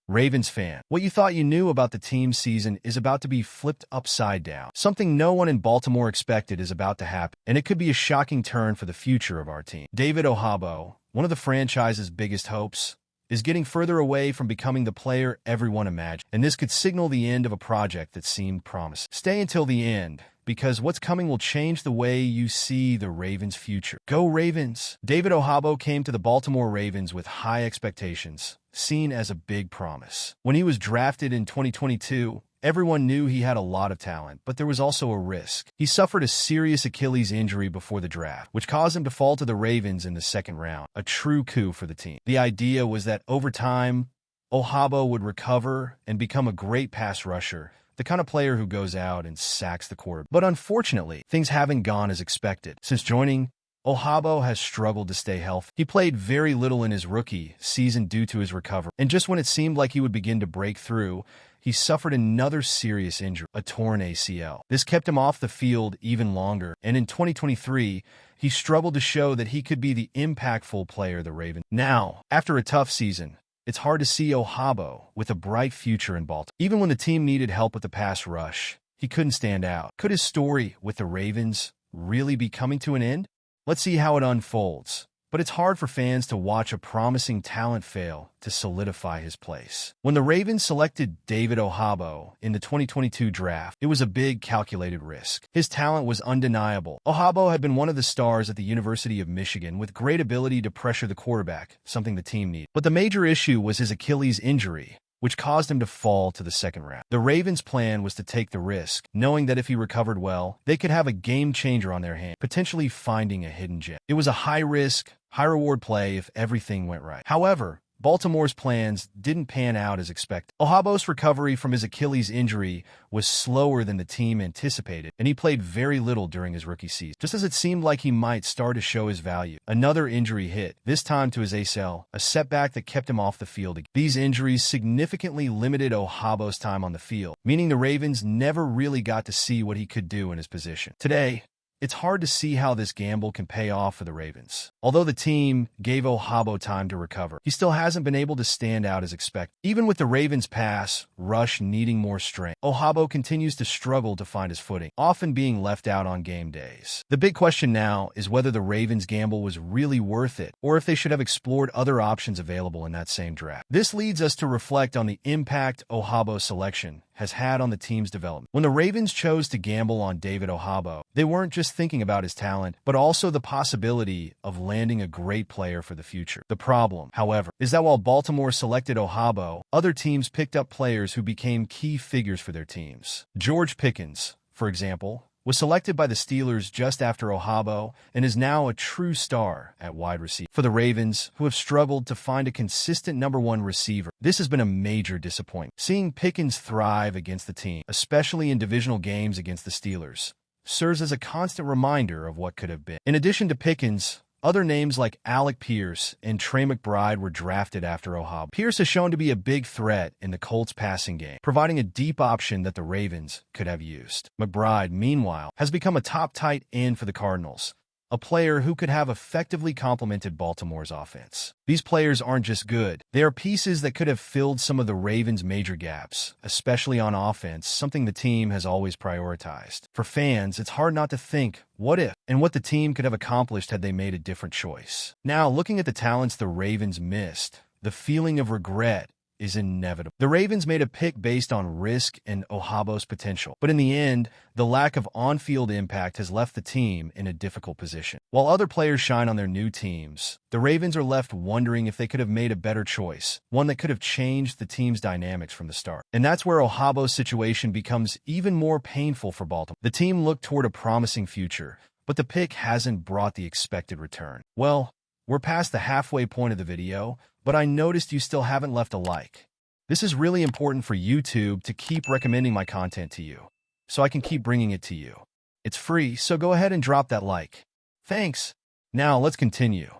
Ravens fan, what you thought you knew about the team's season is about to be flipped upside down. Something no one in Baltimore expected is about to happen, and it could be a shocking turn for the future of our team. David Ojabo, one of the franchise's biggest hopes, is getting further away from becoming the player everyone imagined, and this could signal the end of a project that seemed promising. Stay until the end, because what's coming will change the way you see the Ravens' future. Go Ravens! David Ojabo came to the Baltimore Ravens with high expectations, seen as a big promise. When he was drafted in 2022, everyone knew he had a lot of talent, but there was also a risk. He suffered a serious Achilles injury before the draft, which caused him to fall to the Ravens in the second round, a true coup for the team. The idea was that over time, Ojabo would recover and become a great pass rusher, the kind of player who goes out and sacks the quarterback. But unfortunately, things haven't gone as expected. Since joining, Ojabo has struggled to stay healthy. He played very little in his rookie season due to his recovery, and just when it seemed like he would begin to break through, he suffered another serious injury, a torn ACL. This kept him off the field even longer, and in 2023, he struggled to show that he could be the impactful player the Ravens. Now, after a tough season, it's hard to see Ojabo with a bright future in Baltimore. Even when the team needed help with the pass rush, he couldn't stand out. Could his story with the Ravens really be coming to an end? Let's see how it unfolds. But it's hard for fans to watch a promising talent fail to solidify his place. When the Ravens selected David Ojabo in the 2022 draft, it was a big calculated risk. His talent was undeniable. Ojabo had been one of the stars at the University of Michigan with great ability to pressure the quarterback, something the team needed. But the major issue was his Achilles injury, which caused him to fall to the second round. The Ravens' plan was to take the risk, knowing that if he recovered well, they could have a game-changer on their hands, potentially finding a hidden gem. It was a high-risk, high-reward play if everything went right. However, Baltimore's plans didn't pan out as expected. Ojabo's recovery from his Achilles injury was slower than the team anticipated, and he played very little during his rookie season. Just as it seemed like he might start to show his value, another injury hit, this time to his ACL, a setback that kept him off the field again. These injuries significantly limited Ojabo's time on the field, meaning the Ravens never really got to see what he could do in his position. Today, it's hard to see how this gamble can pay off for the Ravens. Although the team gave Ojabo time to recover, he still hasn't been able to stand out as expected. Even with the Ravens' pass rush needing more strength, Ojabo continues to struggle to find his footing, often being left out on game days. The big question now is whether the Ravens' gamble was really worth it, or if they should have explored other options available in that same draft. This leads us to reflect on the impact Ojabo's selection has had on the team's development. When the Ravens chose to gamble on David Ojabo, they weren't just thinking about his talent, but also the possibility of landing a great player for the future. The problem, however, is that while Baltimore selected Ojabo, other teams picked up players who became key figures for their teams. George Pickens, for example, was selected by the Steelers just after Ojabo and is now a true star at wide receiver. For the Ravens, who have struggled to find a consistent number one receiver, this has been a major disappointment. Seeing Pickens thrive against the team, especially in divisional games against the Steelers, serves as a constant reminder of what could have been. In addition to Pickens, other names like Alec Pierce and Trey McBride were drafted after Ojabo. Pierce has shown to be a big threat in the Colts' passing game, providing a deep option that the Ravens could have used. McBride, meanwhile, has become a top tight end for the Cardinals, a player who could have effectively complemented Baltimore's offense. These players aren't just good. They are pieces that could have filled some of the Ravens' major gaps, especially on offense, something the team has always prioritized. For fans, it's hard not to think, what if, and what the team could have accomplished had they made a different choice. Now, looking at the talents the Ravens missed, the feeling of regret is inevitable. The Ravens made a pick based on risk and Ojabo's potential, but in the end, the lack of on-field impact has left the team in a difficult position. While other players shine on their new teams, the Ravens are left wondering if they could have made a better choice, one that could have changed the team's dynamics from the start. And that's where Ojabo's situation becomes even more painful for Baltimore. The team looked toward a promising future, but the pick hasn't brought the expected return. Well, we're past the halfway point of the video, but I noticed you still haven't left a like. This is really important for YouTube to keep recommending my content to you, so I can keep bringing it to you. It's free, so go ahead and drop that like. Thanks. Now let's continue.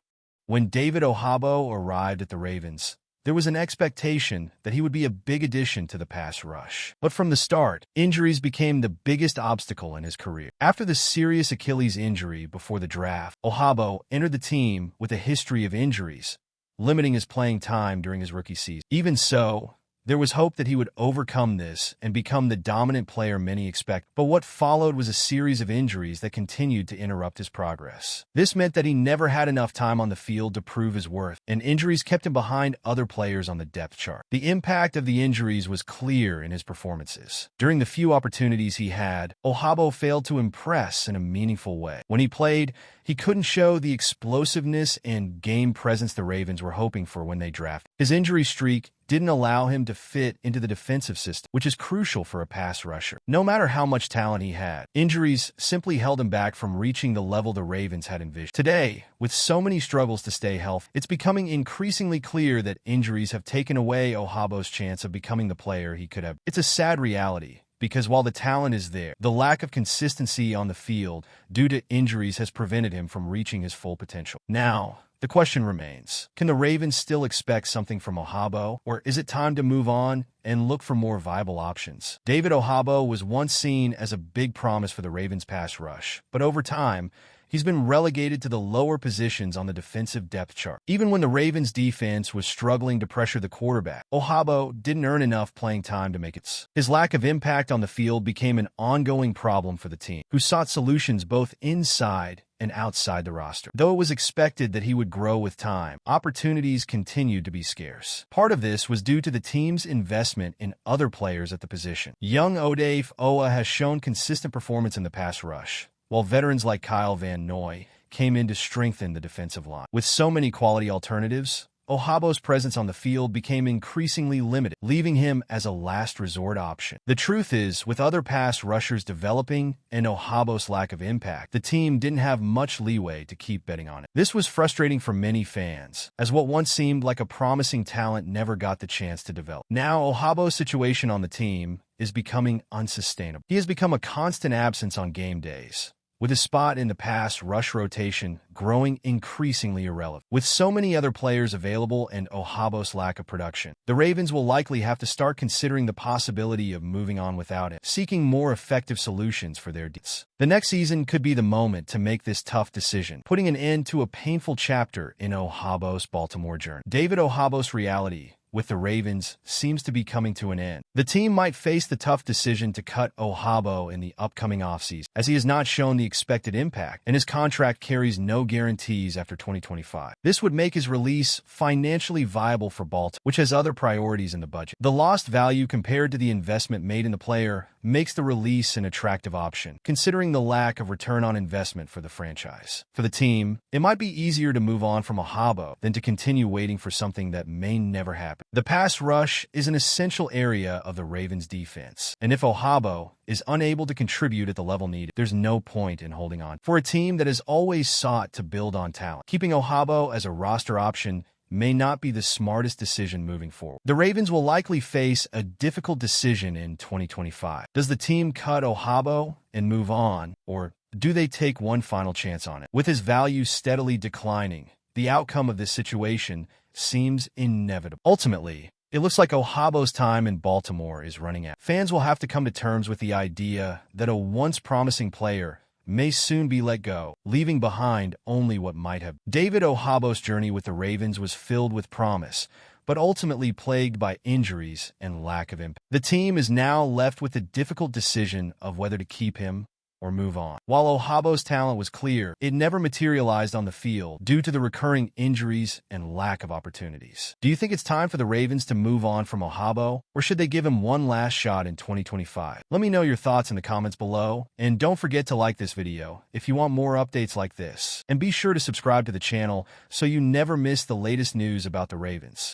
When David Ojabo arrived at the Ravens, there was an expectation that he would be a big addition to the pass rush. But from the start, injuries became the biggest obstacle in his career. After the serious Achilles injury before the draft, Ojabo entered the team with a history of injuries, limiting his playing time during his rookie season. Even so, There was hope that he would overcome this and become the dominant player many expect, but what followed was a series of injuries that continued to interrupt his progress. This meant that he never had enough time on the field to prove his worth, and injuries kept him behind other players on the depth chart. The impact of the injuries was clear in his performances. During the few opportunities he had, Ojabo failed to impress in a meaningful way. When he played, he couldn't show the explosiveness and game presence the Ravens were hoping for when they drafted. His injury streak didn't allow him to fit into the defensive system, which is crucial for a pass rusher. No matter how much talent he had, injuries simply held him back from reaching the level the Ravens had envisioned. Today, with so many struggles to stay healthy, it's becoming increasingly clear that injuries have taken away Ojabo's chance of becoming the player he could have. It's a sad reality, because while the talent is there, the lack of consistency on the field due to injuries has prevented him from reaching his full potential. Now, the question remains, can the Ravens still expect something from Ojabo, or is it time to move on and look for more viable options? David Ojabo was once seen as a big promise for the Ravens' pass rush, but over time, he's been relegated to the lower positions on the defensive depth chart. Even when the Ravens' defense was struggling to pressure the quarterback, Ojabo didn't earn enough playing time to make it. His lack of impact on the field became an ongoing problem for the team, who sought solutions both inside and outside the roster. Though it was expected that he would grow with time, opportunities continued to be scarce. Part of this was due to the team's investment in other players at the position. Young Ojabo has shown consistent performance in the pass rush, while veterans like Kyle Van Noy came in to strengthen the defensive line. With so many quality alternatives, Ojabo's presence on the field became increasingly limited, leaving him as a last resort option. The truth is, with other pass rushers developing and Ojabo's lack of impact, the team didn't have much leeway to keep betting on it. This was frustrating for many fans, as what once seemed like a promising talent never got the chance to develop. Now, Ojabo's situation on the team is becoming unsustainable. He has become a constant absence on game days, with his spot in the pass rush rotation growing increasingly irrelevant. With so many other players available and Ojabo's lack of production, the Ravens will likely have to start considering the possibility of moving on without him, seeking more effective solutions for their needs. The next season could be the moment to make this tough decision, putting an end to a painful chapter in Ojabo's Baltimore journey. David Ojabo's reality with the Ravens seems to be coming to an end. The team might face the tough decision to cut Ojabo in the upcoming offseason, as he has not shown the expected impact, and his contract carries no guarantees after 2025. This would make his release financially viable for Baltimore, which has other priorities in the budget. The lost value compared to the investment made in the player makes the release an attractive option, considering the lack of return on investment for the franchise. For the team, it might be easier to move on from Ojabo than to continue waiting for something that may never happen. The pass rush is an essential area of the Ravens' defense, and if Ojabo is unable to contribute at the level needed, there's no point in holding on. For a team that has always sought to build on talent, keeping Ojabo as a roster option may not be the smartest decision moving forward. The Ravens will likely face a difficult decision in 2025. Does the team cut Ojabo and move on, or do they take one final chance on it? With his value steadily declining, the outcome of this situation seems inevitable. Ultimately, it looks like Ojabo's time in Baltimore is running out. Fans will have to come to terms with the idea that a once promising player may soon be let go, leaving behind only what might have. David Ojabo's journey with the Ravens was filled with promise, but ultimately plagued by injuries and lack of impact. The team is now left with the difficult decision of whether to keep him or move on. While Ojabo's talent was clear, it never materialized on the field due to the recurring injuries and lack of opportunities. Do you think it's time for the Ravens to move on from Ojabo, or should they give him one last shot in 2025? Let me know your thoughts in the comments below, and don't forget to like this video if you want more updates like this. And be sure to subscribe to the channel so you never miss the latest news about the Ravens.